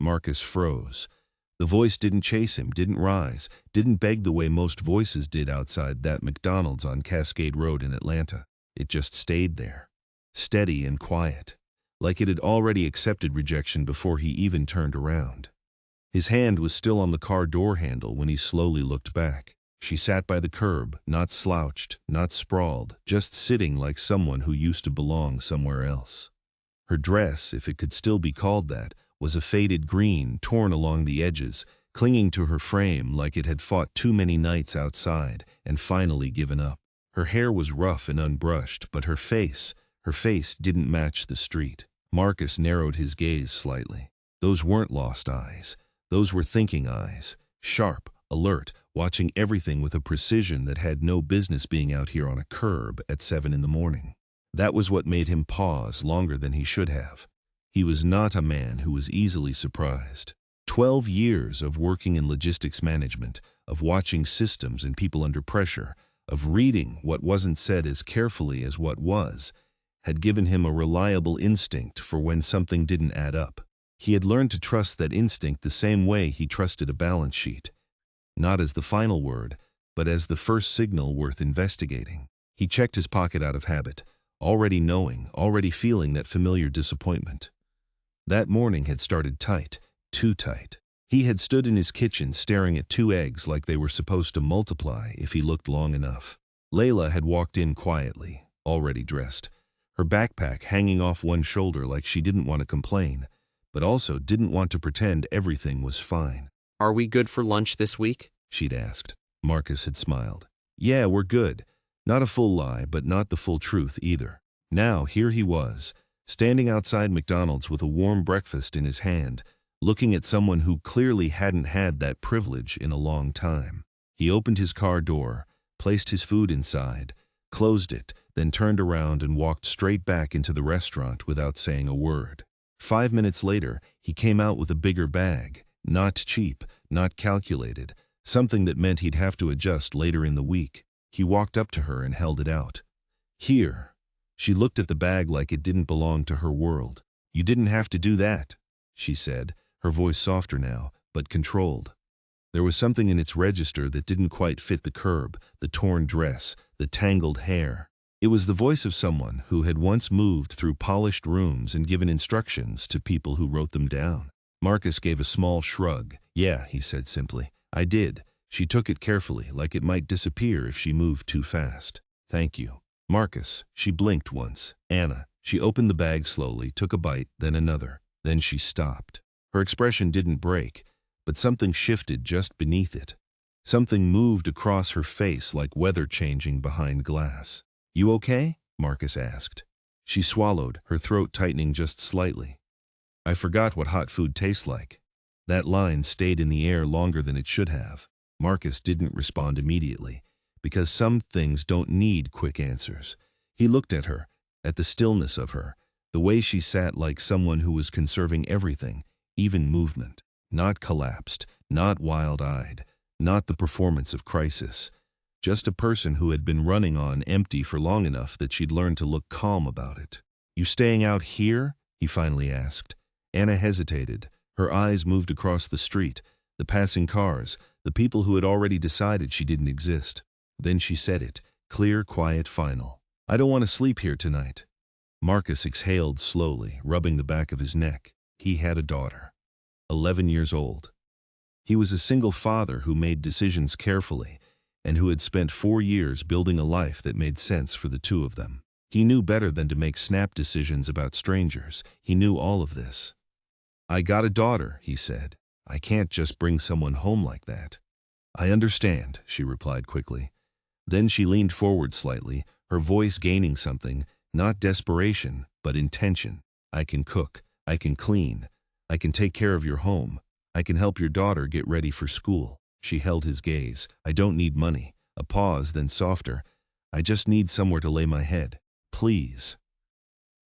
Marcus froze. The voice didn't chase him, didn't rise, didn't beg the way most voices did outside that McDonald's on Cascade Road in Atlanta. It just stayed there, steady and quiet, like it had already accepted rejection before he even turned around. His hand was still on the car door handle when he slowly looked back. She sat by the curb, not slouched, not sprawled, just sitting like someone who used to belong somewhere else. Her dress, if it could still be called that, was a faded green, torn along the edges, clinging to her frame like it had fought too many nights outside and finally given up. Her hair was rough and unbrushed, but her face didn't match the street. Marcus narrowed his gaze slightly. Those weren't lost eyes. Those were thinking eyes, sharp, alert, watching everything with a precision that had no business being out here on a curb at 7 in the morning. That was what made him pause longer than he should have. He was not a man who was easily surprised. 12 years of working in logistics management, of watching systems and people under pressure, of reading what wasn't said as carefully as what was, had given him a reliable instinct for when something didn't add up. He had learned to trust that instinct the same way he trusted a balance sheet, not as the final word, but as the first signal worth investigating. He checked his pocket out of habit, already knowing, already feeling that familiar disappointment. That morning had started tight, too tight. He had stood in his kitchen staring at 2 eggs like they were supposed to multiply if he looked long enough. Layla had walked in quietly, already dressed, her backpack hanging off one shoulder like she didn't want to complain, but also didn't want to pretend everything was fine. "Are we good for lunch this week?" she'd asked. Marcus had smiled. "Yeah, we're good." Not a full lie, but not the full truth either. Now, here he was, standing outside McDonald's with a warm breakfast in his hand, looking at someone who clearly hadn't had that privilege in a long time. He opened his car door, placed his food inside, closed it, then turned around and walked straight back into the restaurant without saying a word. 5 minutes later, he came out with a bigger bag, not cheap, not calculated, something that meant he'd have to adjust later in the week. He walked up to her and held it out. "Here." She looked at the bag like it didn't belong to her world. "You didn't have to do that," she said, her voice softer now, but controlled. There was something in its register that didn't quite fit the curb, the torn dress, the tangled hair. It was the voice of someone who had once moved through polished rooms and given instructions to people who wrote them down. Marcus gave a small shrug. "Yeah," he said simply. "I did." She took it carefully, like it might disappear if she moved too fast. "Thank you." "Marcus." She blinked once. "Anna." She opened the bag slowly, took a bite, then another. Then she stopped. Her expression didn't break, but something shifted just beneath it. Something moved across her face like weather changing behind glass. "You okay?" Marcus asked. She swallowed, her throat tightening just slightly. "I forgot what hot food tastes like." That line stayed in the air longer than it should have. Marcus didn't respond immediately, because some things don't need quick answers. He looked at her, at the stillness of her, the way she sat like someone who was conserving everything, even movement. Not collapsed, not wild-eyed, not the performance of crisis. Just a person who had been running on empty for long enough that she'd learned to look calm about it. "You staying out here?" he finally asked. Anna hesitated. Her eyes moved across the street, the passing cars, the people who had already decided she didn't exist. Then she said it, clear, quiet, final. "I don't want to sleep here tonight." Marcus exhaled slowly, rubbing the back of his neck. He had a daughter, 11 years old. He was a single father who made decisions carefully, and who had spent 4 years building a life that made sense for the two of them. He knew better than to make snap decisions about strangers. He knew all of this. "I got a daughter," he said. "I can't just bring someone home like that." "I understand," she replied quickly. Then she leaned forward slightly, her voice gaining something, not desperation, but intention. "I can cook, I can clean, I can take care of your home, I can help your daughter get ready for school." She held his gaze. "I don't need money." A pause, then softer. "I just need somewhere to lay my head. Please."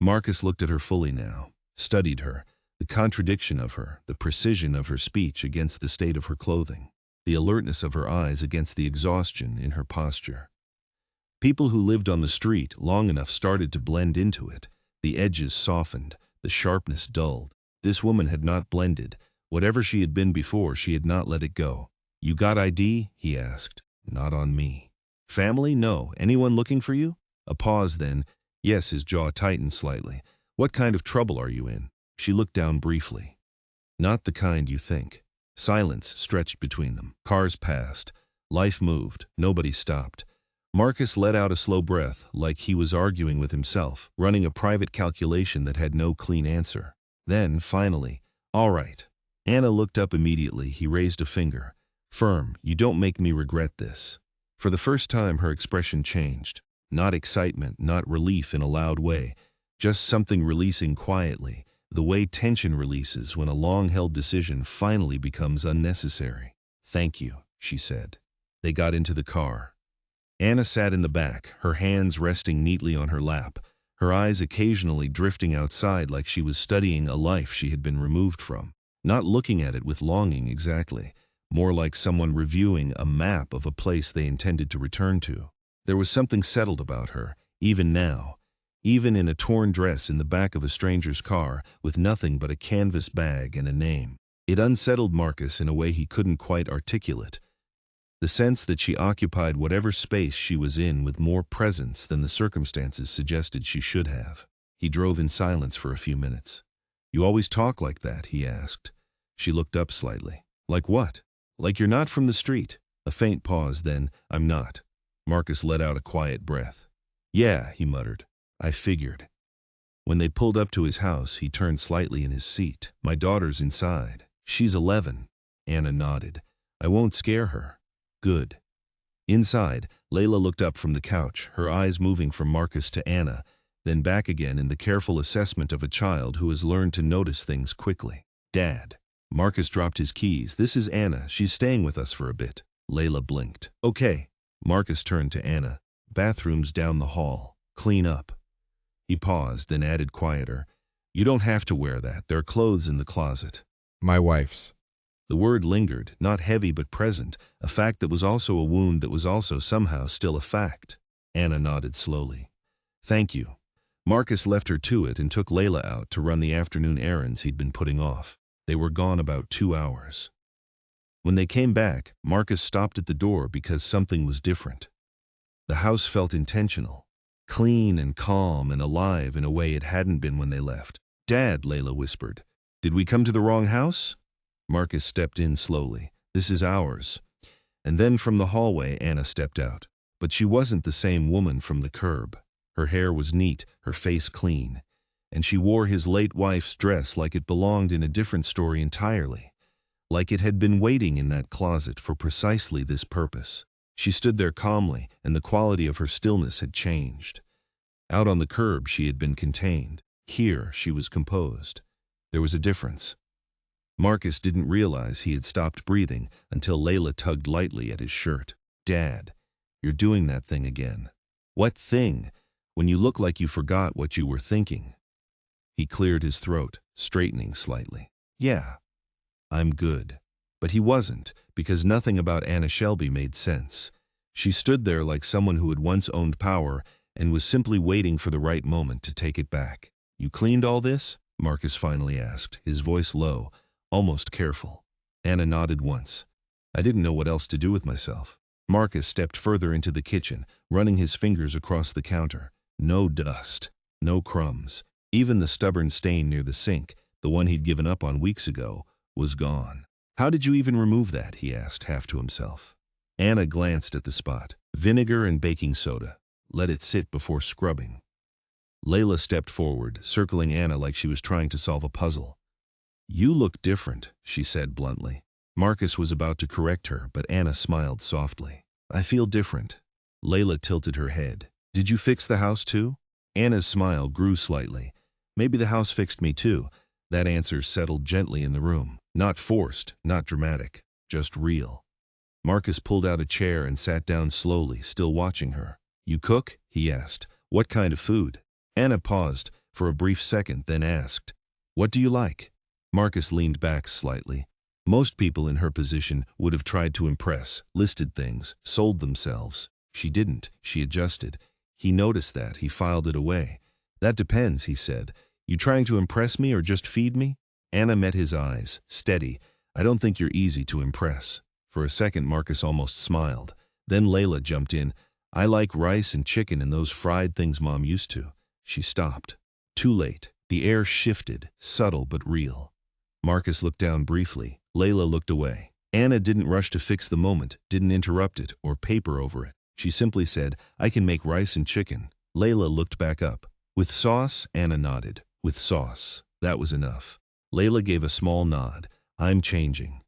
Marcus looked at her fully now, studied her, the contradiction of her, the precision of her speech against the state of her clothing, the alertness of her eyes against the exhaustion in her posture. People who lived on the street long enough started to blend into it. The edges softened, the sharpness dulled. This woman had not blended, Whatever she had been before, she had not let it go. You got ID? He asked. Not on me. Family? No. Anyone looking for you? A pause then. Yes, his jaw tightened slightly. What kind of trouble are you in? She looked down briefly. Not the kind you think. Silence stretched between them. Cars passed. Life moved. Nobody stopped. Marcus let out a slow breath, like he was arguing with himself, running a private calculation that had no clean answer. Then, finally, all right. Anna looked up immediately. He raised a finger. Firm, you don't make me regret this. For the first time, her expression changed. Not excitement, not relief in a loud way, just something releasing quietly, the way tension releases when a long-held decision finally becomes unnecessary. Thank you, she said. They got into the car. Anna sat in the back, her hands resting neatly on her lap, her eyes occasionally drifting outside like she was studying a life she had been removed from. Not looking at it with longing exactly, more like someone reviewing a map of a place they intended to return to. There was something settled about her, even now, even in a torn dress in the back of a stranger's car with nothing but a canvas bag and a name. It unsettled Marcus in a way he couldn't quite articulate. The sense that she occupied whatever space she was in with more presence than the circumstances suggested she should have. He drove in silence for a few minutes. You always talk like that, he asked. She looked up slightly. Like what? Like you're not from the street. A faint pause, then, I'm not. Marcus let out a quiet breath. Yeah, he muttered. I figured. When they pulled up to his house, he turned slightly in his seat. My daughter's inside. She's 11. Anna nodded. I won't scare her. Good. Inside, Layla looked up from the couch, her eyes moving from Marcus to Anna, then back again in the careful assessment of a child who has learned to notice things quickly. Dad. Marcus dropped his keys. This is Anna. She's staying with us for a bit. Layla blinked. Okay. Marcus turned to Anna. Bathrooms down the hall. Clean up. He paused, then added quieter. You don't have to wear that. There are clothes in the closet. My wife's. The word lingered, not heavy but present, a fact that was also a wound that was also somehow still a fact. Anna nodded slowly. Thank you. Marcus left her to it and took Layla out to run the afternoon errands he'd been putting off. They were gone about 2 hours. When they came back, Marcus stopped at the door because something was different. The house felt intentional, clean and calm and alive in a way it hadn't been when they left. Dad, Layla whispered. Did we come to the wrong house? Marcus stepped in slowly. This is ours. And then from the hallway, Anna stepped out. But she wasn't the same woman from the curb. Her hair was neat, her face clean. And she wore his late wife's dress like it belonged in a different story entirely. Like it had been waiting in that closet for precisely this purpose. She stood there calmly, and the quality of her stillness had changed. Out on the curb, she had been contained. Here, she was composed. There was a difference. Marcus didn't realize he had stopped breathing until Layla tugged lightly at his shirt. Dad, you're doing that thing again. What thing? When you look like you forgot what you were thinking. He cleared his throat, straightening slightly. Yeah, I'm good. But he wasn't, because nothing about Anna Shelby made sense. She stood there like someone who had once owned power and was simply waiting for the right moment to take it back. You cleaned all this? Marcus finally asked, his voice low, almost careful. Anna nodded once. I didn't know what else to do with myself. Marcus stepped further into the kitchen, running his fingers across the counter. No dust, no crumbs. Even the stubborn stain near the sink, the one he'd given up on weeks ago, was gone. How did you even remove that? He asked, half to himself. Anna glanced at the spot. Vinegar and baking soda. Let it sit before scrubbing. Layla stepped forward, circling Anna like she was trying to solve a puzzle. You look different, she said bluntly. Marcus was about to correct her, but Anna smiled softly. I feel different. Layla tilted her head. Did you fix the house too? Anna's smile grew slightly. Maybe the house fixed me too. That answer settled gently in the room. Not forced, not dramatic, just real. Marcus pulled out a chair and sat down slowly, still watching her. You cook? He asked. What kind of food? Anna paused for a brief second, then asked, What do you like? Marcus leaned back slightly. Most people in her position would have tried to impress, listed things, sold themselves. She didn't. She adjusted. He noticed that. He filed it away. That depends, he said. You trying to impress me or just feed me? Anna met his eyes, steady. I don't think you're easy to impress. For a second, Marcus almost smiled. Then Layla jumped in. I like rice and chicken and those fried things Mom used to. She stopped. Too late. The air shifted, subtle but real. Marcus looked down briefly. Layla looked away. Anna didn't rush to fix the moment, didn't interrupt it or paper over it. She simply said, I can make rice and chicken. Layla looked back up. With sauce? Anna nodded. With sauce. That was enough. Layla gave a small nod. I'm changing.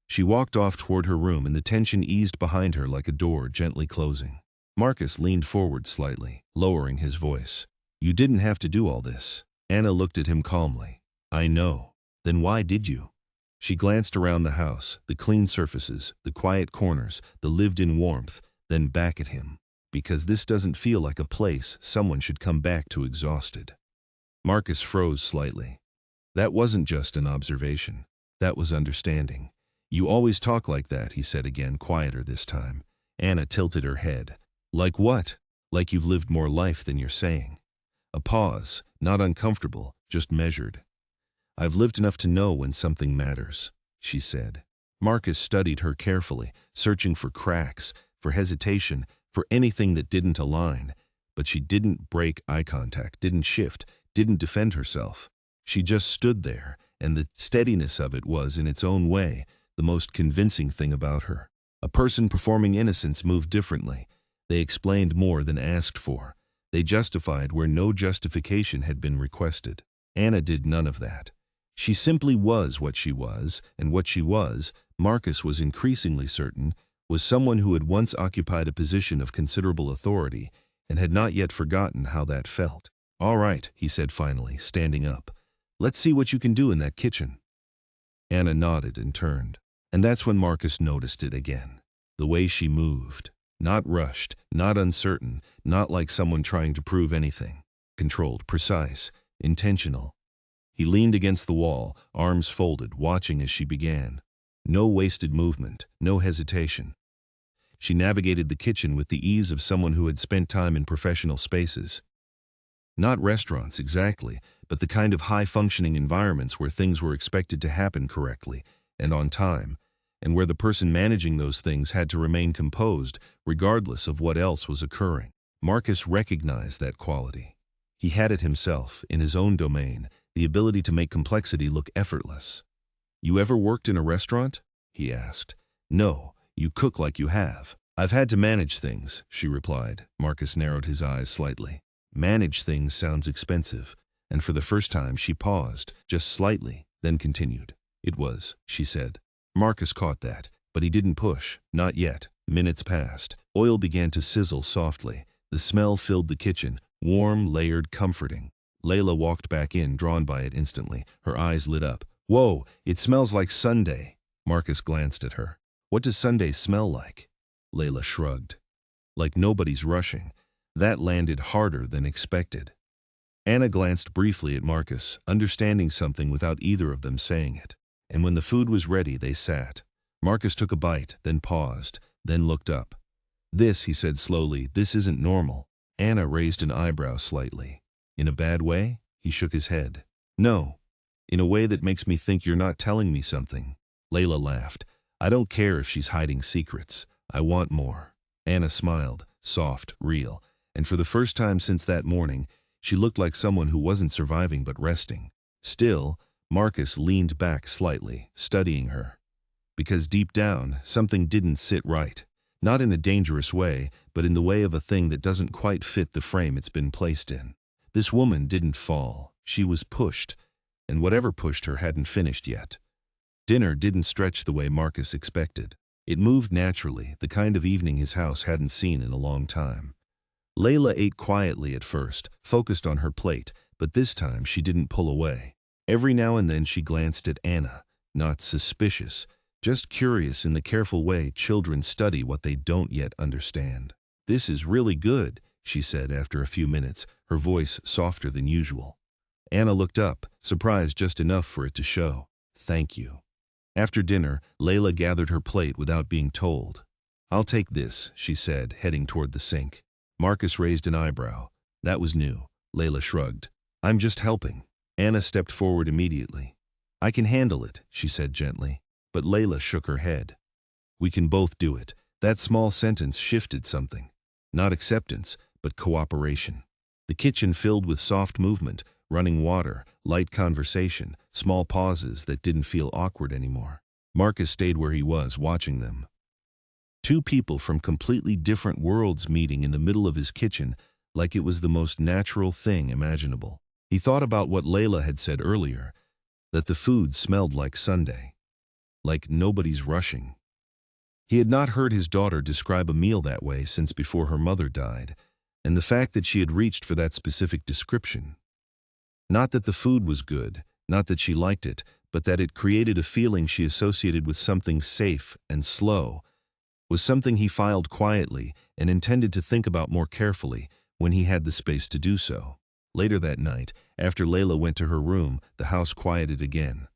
She walked off toward her room and the tension eased behind her like a door gently closing. Marcus leaned forward slightly, lowering his voice. You didn't have to do all this. Anna looked at him calmly. I know. Then why did you? She glanced around the house, the clean surfaces, the quiet corners, the lived-in warmth, then back at him. Because this doesn't feel like a place someone should come back to exhausted. Marcus froze slightly. That wasn't just an observation. That was understanding. You always talk like that, he said again, quieter this time. Anna tilted her head. Like what? Like you've lived more life than you're saying. A pause, not uncomfortable, just measured. I've lived enough to know when something matters, she said. Marcus studied her carefully, searching for cracks, for hesitation, for anything that didn't align. But she didn't break eye contact, didn't shift, didn't defend herself. She just stood there, and the steadiness of it was, in its own way, the most convincing thing about her. A person performing innocence moved differently. They explained more than asked for. They justified where no justification had been requested. Anna did none of that. She simply was what she was, and what she was, Marcus was increasingly certain, was someone who had once occupied a position of considerable authority and had not yet forgotten how that felt. All right, he said finally, standing up. Let's see what you can do in that kitchen. Anna nodded and turned. And that's when Marcus noticed it again. The way she moved. Not rushed, not uncertain, not like someone trying to prove anything. Controlled, precise, intentional. He leaned against the wall, arms folded, watching as she began. No wasted movement, no hesitation. She navigated the kitchen with the ease of someone who had spent time in professional spaces. Not restaurants, exactly, but the kind of high-functioning environments where things were expected to happen correctly and on time, and where the person managing those things had to remain composed regardless of what else was occurring. Marcus recognized that quality. He had it himself, in his own domain, the ability to make complexity look effortless. You ever worked in a restaurant? He asked. No, you cook like you have. I've had to manage things, she replied. Marcus narrowed his eyes slightly. Manage things sounds expensive, and for the first time she paused, just slightly, then continued. It was, she said. Marcus caught that, but he didn't push, not yet. Minutes passed. Oil began to sizzle softly. The smell filled the kitchen, warm, layered, comforting. Layla walked back in, drawn by it instantly. Her eyes lit up. Whoa, it smells like Sunday. Marcus glanced at her. What does Sunday smell like? Layla shrugged. Like nobody's rushing. That landed harder than expected. Anna glanced briefly at Marcus, understanding something without either of them saying it. And when the food was ready, they sat. Marcus took a bite, then paused, then looked up. This, he said slowly, this isn't normal. Anna raised an eyebrow slightly. In a bad way? He shook his head. No. In a way that makes me think you're not telling me something. Layla laughed. I don't care if she's hiding secrets. I want more. Anna smiled, soft, real. And for the first time since that morning, she looked like someone who wasn't surviving but resting. Still, Marcus leaned back slightly, studying her. Because deep down, something didn't sit right. Not in a dangerous way, but in the way of a thing that doesn't quite fit the frame it's been placed in. This woman didn't fall. She was pushed, and whatever pushed her hadn't finished yet. Dinner didn't stretch the way Marcus expected. It moved naturally, the kind of evening his house hadn't seen in a long time. Layla ate quietly at first, focused on her plate, but this time she didn't pull away. Every now and then she glanced at Anna, not suspicious, just curious in the careful way children study what they don't yet understand. This is really good, she said after a few minutes, her voice softer than usual. Anna looked up, surprised just enough for it to show. Thank you. After dinner, Layla gathered her plate without being told. I'll take this, she said, heading toward the sink. Marcus raised an eyebrow. That was new. Layla shrugged. I'm just helping. Anna stepped forward immediately. I can handle it, she said gently. But Layla shook her head. We can both do it. That small sentence shifted something. Not acceptance, but cooperation. The kitchen filled with soft movement, running water, light conversation, small pauses that didn't feel awkward anymore. Marcus stayed where he was, watching them. Two people from completely different worlds meeting in the middle of his kitchen like it was the most natural thing imaginable. He thought about what Layla had said earlier, that the food smelled like Sunday. Like nobody's rushing. He had not heard his daughter describe a meal that way since before her mother died, and the fact that she had reached for that specific description. Not that the food was good, not that she liked it, but that it created a feeling she associated with something safe and slow, was something he filed quietly and intended to think about more carefully when he had the space to do so. Later that night, after Layla went to her room, the house quieted again.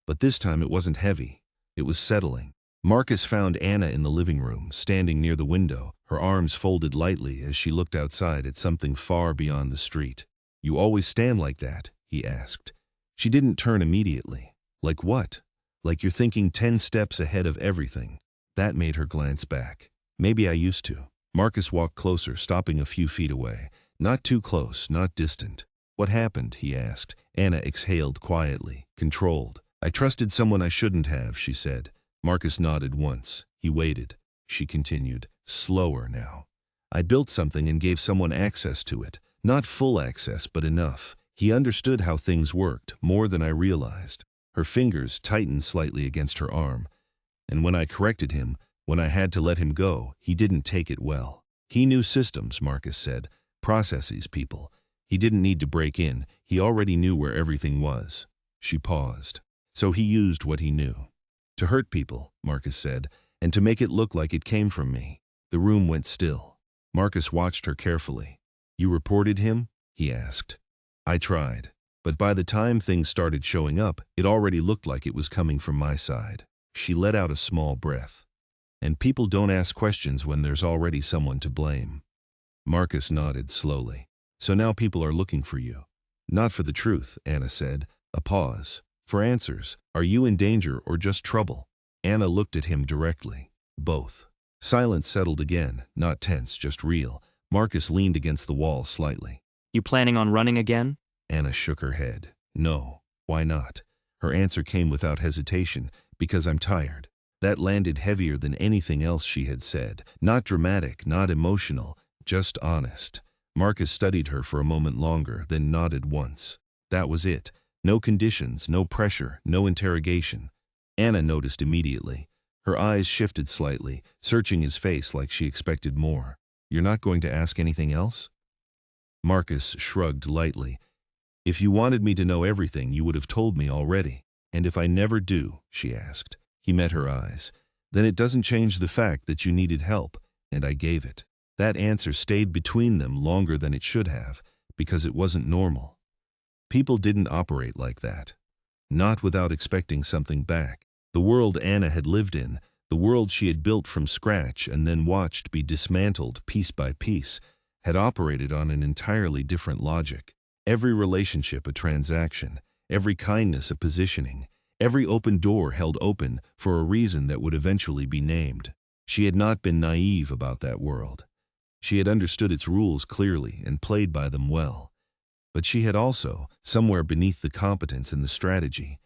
But this time it wasn't heavy. It was settling. Marcus found Anna in the living room, standing near the window, her arms folded lightly as she looked outside at something far beyond the street. You always stand like that? He asked. She didn't turn immediately. Like what? Like you're thinking 10 steps ahead of everything. That made her glance back. Maybe I used to. Marcus walked closer, stopping a few feet away. Not too close, not distant. What happened? He asked. Anna exhaled quietly, controlled. I trusted someone I shouldn't have, she said. Marcus nodded once. He waited. She continued, slower now. I built something and gave someone access to it. Not full access, but enough. He understood how things worked, more than I realized. Her fingers tightened slightly against her arm. And when I corrected him, when I had to let him go, he didn't take it well. He knew systems, Marcus said. Processes, people. He didn't need to break in. He already knew where everything was. She paused. So he used what he knew. To hurt people, Marcus said, and to make it look like it came from me. The room went still. Marcus watched her carefully. You reported him? He asked. I tried. But by the time things started showing up, it already looked like it was coming from my side. She let out a small breath. And people don't ask questions when there's already someone to blame. Marcus nodded slowly. So now people are looking for you. Not for the truth, Anna said. A pause. For answers. Are you in danger or just trouble? Anna looked at him directly. Both. Silence settled again, not tense, just real. Marcus leaned against the wall slightly. You planning on running again? Anna shook her head. No. Why not? Her answer came without hesitation. Because I'm tired. That landed heavier than anything else she had said. Not dramatic, not emotional, just honest. Marcus studied her for a moment longer, then nodded once. That was it. No conditions, no pressure, no interrogation. Anna noticed immediately. Her eyes shifted slightly, searching his face like she expected more. You're not going to ask anything else? Marcus shrugged lightly. If you wanted me to know everything, you would have told me already. And if I never do, she asked. He met her eyes. Then it doesn't change the fact that you needed help, and I gave it. That answer stayed between them longer than it should have, because it wasn't normal. People didn't operate like that. Not without expecting something back. The world Anna had lived in, the world she had built from scratch and then watched be dismantled piece by piece, had operated on an entirely different logic. Every relationship a transaction, every kindness a positioning, every open door held open for a reason that would eventually be named. She had not been naive about that world. She had understood its rules clearly and played by them well. But she had also, somewhere beneath the competence and the strategy,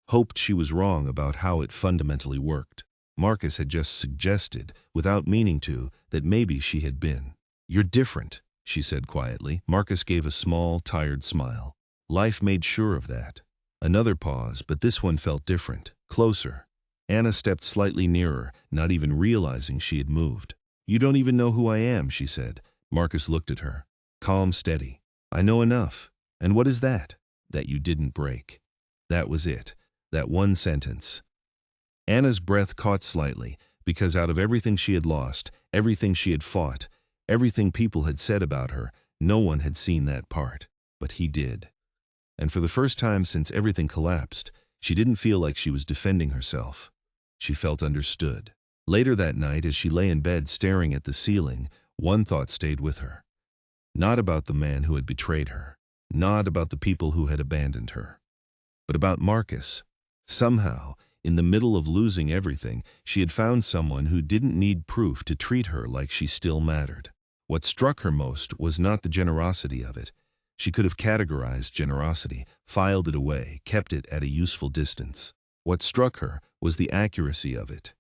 hoped she was wrong about how it fundamentally worked. Marcus had just suggested, without meaning to, that maybe she had been. You're different, she said quietly. Marcus gave a small, tired smile. Life made sure of that. Another pause, but this one felt different, closer. Anna stepped slightly nearer, not even realizing she had moved. You don't even know who I am, she said. Marcus looked at her. Calm, steady. I know enough. And what is that? That you didn't break. That was it. That one sentence. Anna's breath caught slightly, because out of everything she had lost, everything she had fought, everything people had said about her, no one had seen that part. But he did. And for the first time since everything collapsed, she didn't feel like she was defending herself. She felt understood. Later that night, as she lay in bed staring at the ceiling, one thought stayed with her. Not about the man who had betrayed her, not about the people who had abandoned her, but about Marcus, Somehow, in the middle of losing everything, she had found someone who didn't need proof to treat her like she still mattered. What struck her most was not the generosity of it. She could have categorized generosity, filed it away, kept it at a useful distance. What struck her was the accuracy of it.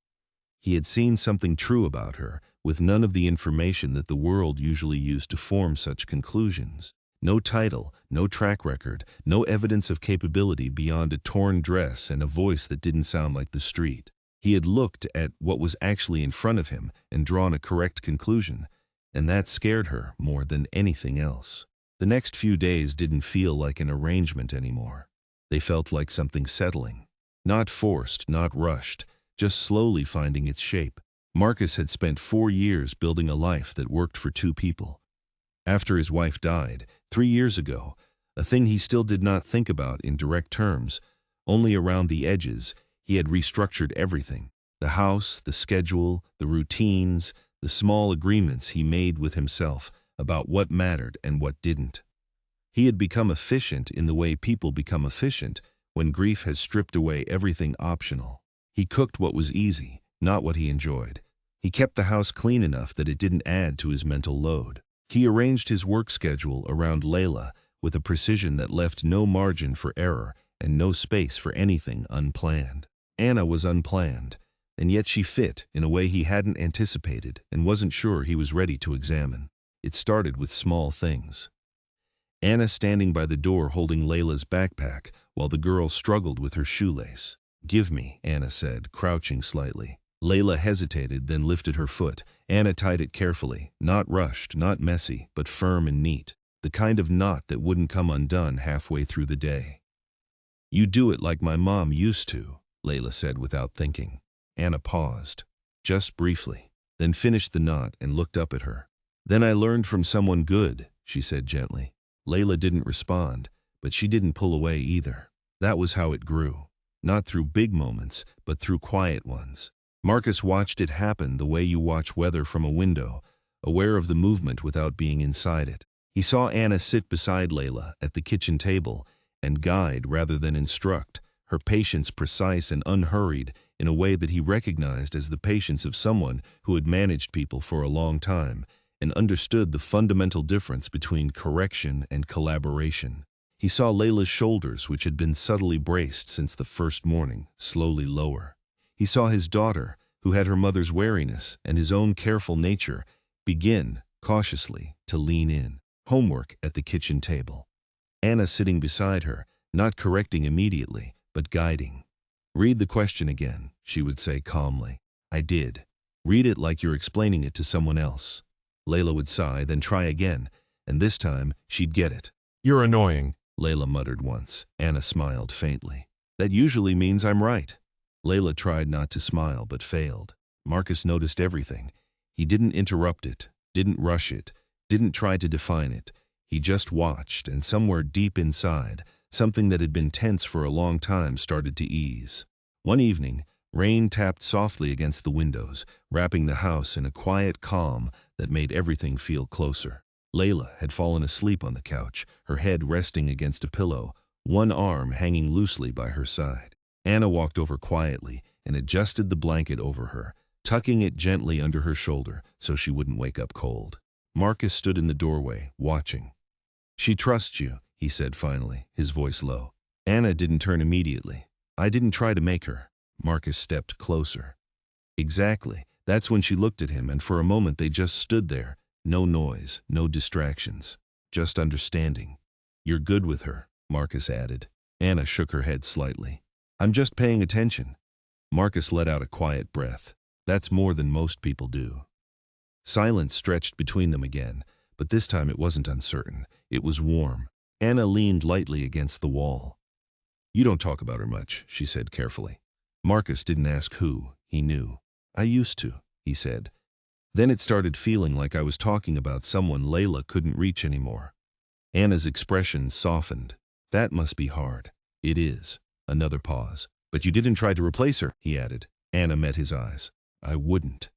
He had seen something true about her, with none of the information that the world usually used to form such conclusions. No title, no track record, no evidence of capability beyond a torn dress and a voice that didn't sound like the street. He had looked at what was actually in front of him and drawn a correct conclusion, and that scared her more than anything else. The next few days didn't feel like an arrangement anymore. They felt like something settling. Not forced, not rushed, just slowly finding its shape. Marcus had spent 4 years building a life that worked for 2 people. After his wife died, 3 years ago, a thing he still did not think about in direct terms, only around the edges, he had restructured everything. The house, the schedule, the routines, the small agreements he made with himself about what mattered and what didn't. He had become efficient in the way people become efficient when grief has stripped away everything optional. He cooked what was easy, not what he enjoyed. He kept the house clean enough that it didn't add to his mental load. He arranged his work schedule around Layla with a precision that left no margin for error and no space for anything unplanned. Anna was unplanned, and yet she fit in a way he hadn't anticipated and wasn't sure he was ready to examine. It started with small things. Anna standing by the door holding Layla's backpack while the girl struggled with her shoelace. "Give me," Anna said, crouching slightly. Layla hesitated, then lifted her foot. Anna tied it carefully, not rushed, not messy, but firm and neat, the kind of knot that wouldn't come undone halfway through the day. "You do it like my mom used to," Layla said without thinking. Anna paused, just briefly, then finished the knot and looked up at her. "Then I learned from someone good," she said gently. Layla didn't respond, but she didn't pull away either. That was how it grew, not through big moments, but through quiet ones. Marcus watched it happen the way you watch weather from a window, aware of the movement without being inside it. He saw Anna sit beside Layla at the kitchen table and guide rather than instruct, her patience precise and unhurried in a way that he recognized as the patience of someone who had managed people for a long time and understood the fundamental difference between correction and collaboration. He saw Layla's shoulders, which had been subtly braced since the first morning, slowly lower. He saw his daughter, who had her mother's wariness and his own careful nature, begin, cautiously, to lean in. Homework at the kitchen table. Anna sitting beside her, not correcting immediately, but guiding. "Read the question again," she would say calmly. "I did. Read it like you're explaining it to someone else." Layla would sigh, then try again, and this time she'd get it. "You're annoying," Layla muttered once. Anna smiled faintly. "That usually means I'm right." Layla tried not to smile, but failed. Marcus noticed everything. He didn't interrupt it, didn't rush it, didn't try to define it. He just watched, and somewhere deep inside, something that had been tense for a long time started to ease. One evening, rain tapped softly against the windows, wrapping the house in a quiet calm that made everything feel closer. Layla had fallen asleep on the couch, her head resting against a pillow, one arm hanging loosely by her side. Anna walked over quietly and adjusted the blanket over her, tucking it gently under her shoulder so she wouldn't wake up cold. Marcus stood in the doorway, watching. "She trusts you," he said finally, his voice low. Anna didn't turn immediately. "I didn't try to make her." Marcus stepped closer. Exactly. That's when she looked at him, and for a moment they just stood there. No noise, no distractions, just understanding. "You're good with her," Marcus added. Anna shook her head slightly. "I'm just paying attention." Marcus let out a quiet breath. That's more than most people do. Silence stretched between them again, but this time it wasn't uncertain. It was warm. Anna leaned lightly against the wall. "You don't talk about her much," she said carefully. Marcus didn't ask who. He knew. "I used to," he said. "Then it started feeling like I was talking about someone Layla couldn't reach anymore." Anna's expression softened. "That must be hard." "It is." Another pause. "But you didn't try to replace her," he added. Anna met his eyes. "I wouldn't."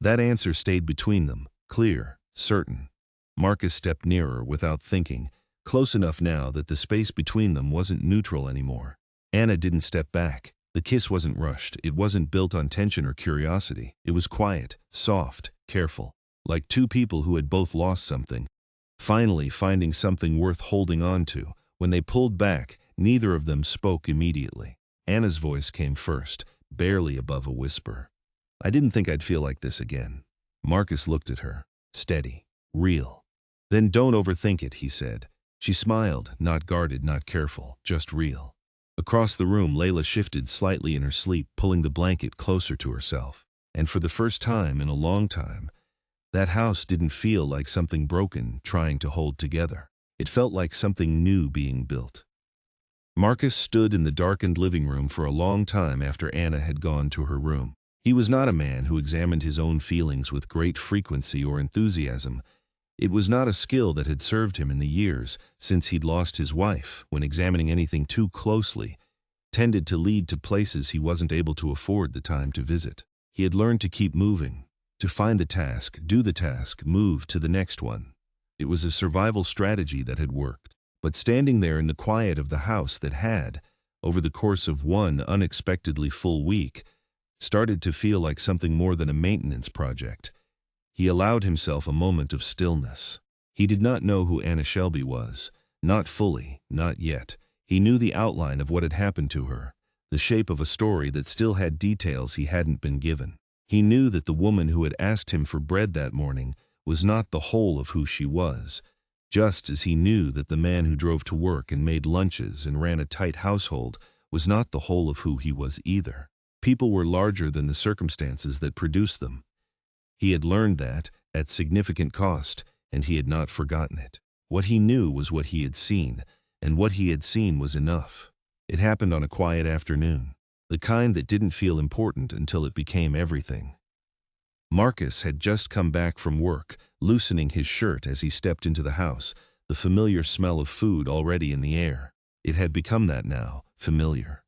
That answer stayed between them, clear, certain. Marcus stepped nearer without thinking, close enough now that the space between them wasn't neutral anymore. Anna didn't step back. The kiss wasn't rushed. It wasn't built on tension or curiosity. It was quiet, soft, careful, like two people who had both lost something, finally finding something worth holding on to. When they pulled back, neither of them spoke immediately. Anna's voice came first, barely above a whisper. "I didn't think I'd feel like this again." Marcus looked at her. Steady. Real. "Then don't overthink it," he said. She smiled, not guarded, not careful, just real. Across the room, Layla shifted slightly in her sleep, pulling the blanket closer to herself. And for the first time in a long time, that house didn't feel like something broken trying to hold together. It felt like something new being built. Marcus stood in the darkened living room for a long time after Anna had gone to her room. He was not a man who examined his own feelings with great frequency or enthusiasm. It was not a skill that had served him in the years since he'd lost his wife, when examining anything too closely tended to lead to places he wasn't able to afford the time to visit. He had learned to keep moving, to find the task, do the task, move to the next one. It was a survival strategy that had worked. But standing there in the quiet of the house that had, over the course of one unexpectedly full week, started to feel like something more than a maintenance project, he allowed himself a moment of stillness. He did not know who Anna Shelby was. Not fully, not yet. He knew the outline of what had happened to her, the shape of a story that still had details he hadn't been given. He knew that the woman who had asked him for bread that morning was not the whole of who she was, just as he knew that the man who drove to work and made lunches and ran a tight household was not the whole of who he was either. People were larger than the circumstances that produced them. He had learned that, at significant cost, and he had not forgotten it. What he knew was what he had seen, and what he had seen was enough. It happened on a quiet afternoon, the kind that didn't feel important until it became everything. Marcus had just come back from work, loosening his shirt as he stepped into the house, the familiar smell of food already in the air. It had become that now, familiar.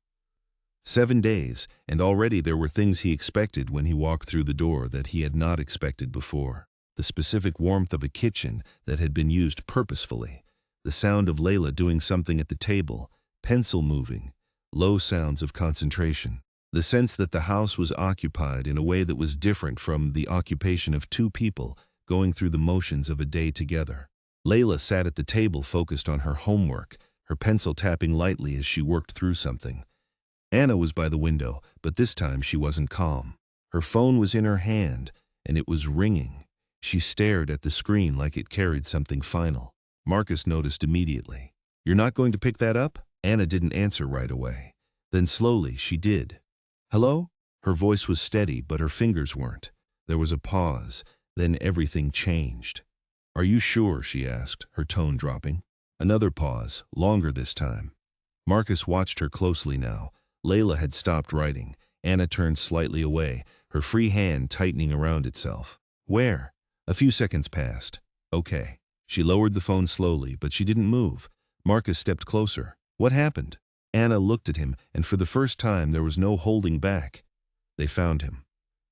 7 days, and already there were things he expected when he walked through the door that he had not expected before. The specific warmth of a kitchen that had been used purposefully, the sound of Layla doing something at the table, pencil moving, low sounds of concentration. The sense that the house was occupied in a way that was different from the occupation of two people going through the motions of a day together. Layla sat at the table focused on her homework, her pencil tapping lightly as she worked through something. Anna was by the window, but this time she wasn't calm. Her phone was in her hand, and it was ringing. She stared at the screen like it carried something final. Marcus noticed immediately. "You're not going to pick that up?" Anna didn't answer right away. Then slowly she did. "Hello?" Her voice was steady, but her fingers weren't. There was a pause, then everything changed. "Are you sure?" she asked, her tone dropping. Another pause, longer this time. Marcus watched her closely now. Layla had stopped writing. Anna turned slightly away, her free hand tightening around itself. "Where?" A few seconds passed. "Okay." She lowered the phone slowly, but she didn't move. Marcus stepped closer. "What happened?" Anna looked at him, and for the first time there was no holding back. "They found him."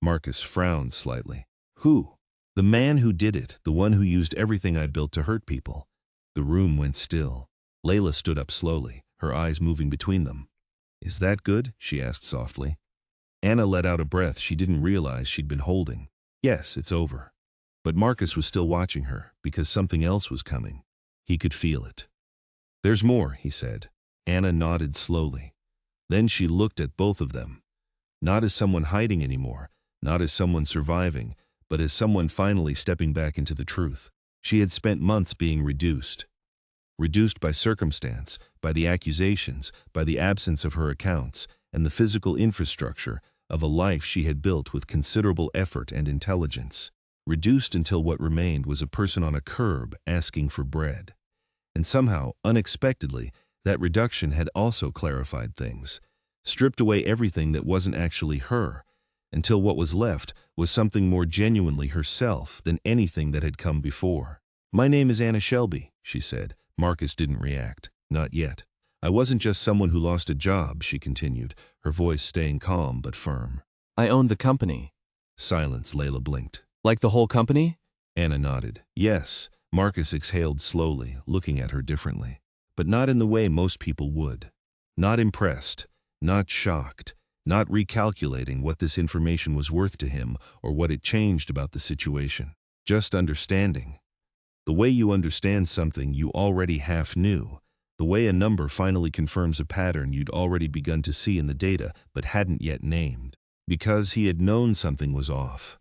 Marcus frowned slightly. "Who?" "The man who did it, the one who used everything I built to hurt people." The room went still. Layla stood up slowly, her eyes moving between them. "Is that good?" she asked softly. Anna let out a breath she didn't realize she'd been holding. "Yes, it's over." But Marcus was still watching her, because something else was coming. He could feel it. "There's more," he said. Anna nodded slowly. Then she looked at both of them. Not as someone hiding anymore, not as someone surviving, but as someone finally stepping back into the truth. She had spent months being reduced. Reduced by circumstance, by the accusations, by the absence of her accounts, and the physical infrastructure of a life she had built with considerable effort and intelligence. Reduced until what remained was a person on a curb asking for bread. And somehow, unexpectedly, that reduction had also clarified things, stripped away everything that wasn't actually her, until what was left was something more genuinely herself than anything that had come before. "My name is Anna Shelby," she said. Marcus didn't react. Not yet. "I wasn't just someone who lost a job," she continued, her voice staying calm but firm. I owned the company. Silence. Layla blinked. Like the whole company? Anna nodded. "Yes." Marcus exhaled slowly, looking at her differently. "But not in the way most people would." Not impressed, not shocked, not recalculating what this information was worth to him or what it changed about the situation. Just understanding. The way you understand something you already half knew. The way a number finally confirms a pattern you'd already begun to see in the data but hadn't yet named. Because he had known something was off.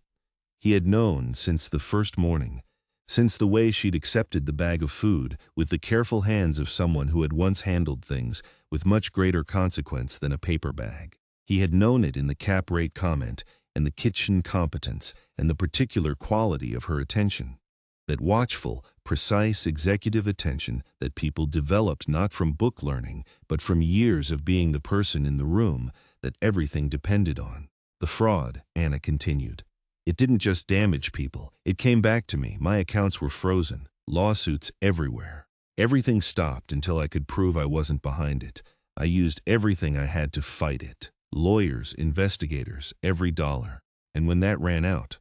He had known since the first morning, since the way she'd accepted the bag of food with the careful hands of someone who had once handled things with much greater consequence than a paper bag. He had known it in the cap rate comment and the kitchen competence and the particular quality of her attention. That watchful, precise executive attention that people developed not from book learning, but from years of being the person in the room that everything depended on. The fraud, Anna continued. It didn't just damage people. It came back to me. My accounts were frozen. Lawsuits everywhere. Everything stopped until I could prove I wasn't behind it. I used everything I had to fight it. Lawyers, investigators, every dollar. And when that ran out,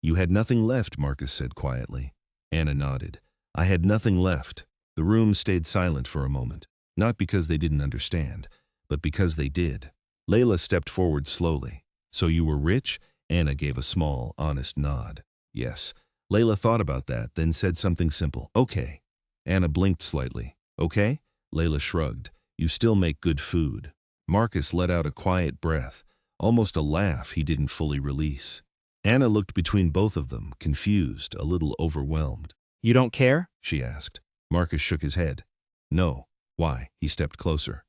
you had nothing left, Marcus said quietly. Anna nodded. I had nothing left. The room stayed silent for a moment, not because they didn't understand, but because they did. Layla stepped forward slowly. So you were rich? Anna gave a small, honest nod. Yes. Layla thought about that, then said something simple. Okay. Anna blinked slightly. Okay? Layla shrugged. You still make good food. Marcus let out a quiet breath, almost a laugh he didn't fully release. Anna looked between both of them, confused, a little overwhelmed. You don't care? She asked. Marcus shook his head. No. Why? He stepped closer.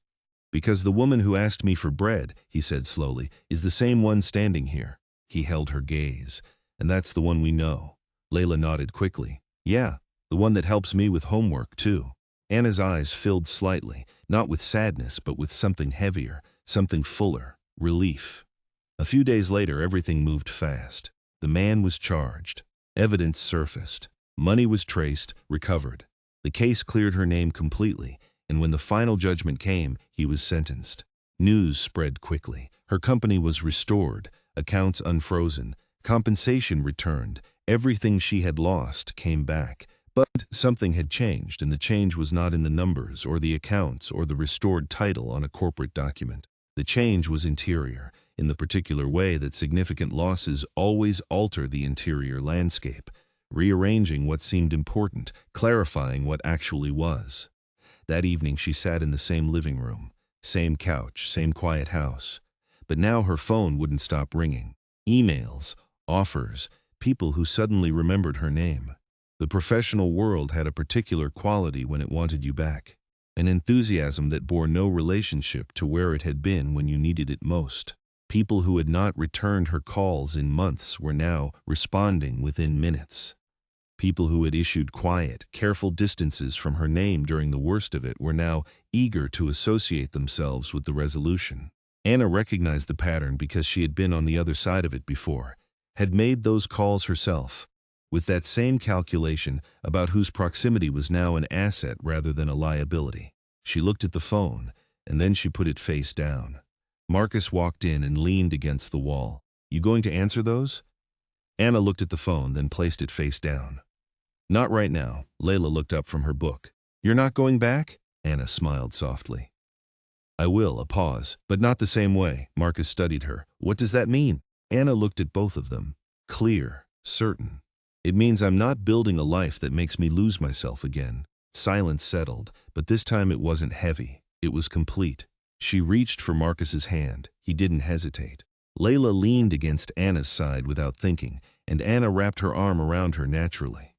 Because the woman who asked me for bread, he said slowly, is the same one standing here. He held her gaze. And that's the one we know. Layla nodded quickly. Yeah, the one that helps me with homework, too. Anna's eyes filled slightly, not with sadness, but with something heavier, something fuller, relief. A few days later, everything moved fast. The man was charged. Evidence surfaced. Money was traced, recovered. The case cleared her name completely, and when the final judgment came, he was sentenced. News spread quickly. Her company was restored, accounts unfrozen, compensation returned, everything she had lost came back. But something had changed, and the change was not in the numbers or the accounts or the restored title on a corporate document. The change was interior, in the particular way that significant losses always alter the interior landscape, rearranging what seemed important, clarifying what actually was. That evening she sat in the same living room, same couch, same quiet house. But now her phone wouldn't stop ringing. Emails, offers, people who suddenly remembered her name. The professional world had a particular quality when it wanted you back, an enthusiasm that bore no relationship to where it had been when you needed it most. People who had not returned her calls in months were now responding within minutes. People who had issued quiet, careful distances from her name during the worst of it were now eager to associate themselves with the resolution. Anna recognized the pattern because she had been on the other side of it before, had made those calls herself, with that same calculation about whose proximity was now an asset rather than a liability. She looked at the phone, and then she put it face down. Marcus walked in and leaned against the wall. You going to answer those? Anna looked at the phone, then placed it face down. Not right now. Layla looked up from her book. You're not going back? Anna smiled softly. I will, a pause, but not the same way. Marcus studied her. What does that mean? Anna looked at both of them. Clear, certain. It means I'm not building a life that makes me lose myself again. Silence settled, but this time it wasn't heavy. It was complete. She reached for Marcus's hand. He didn't hesitate. Layla leaned against Anna's side without thinking, and Anna wrapped her arm around her naturally.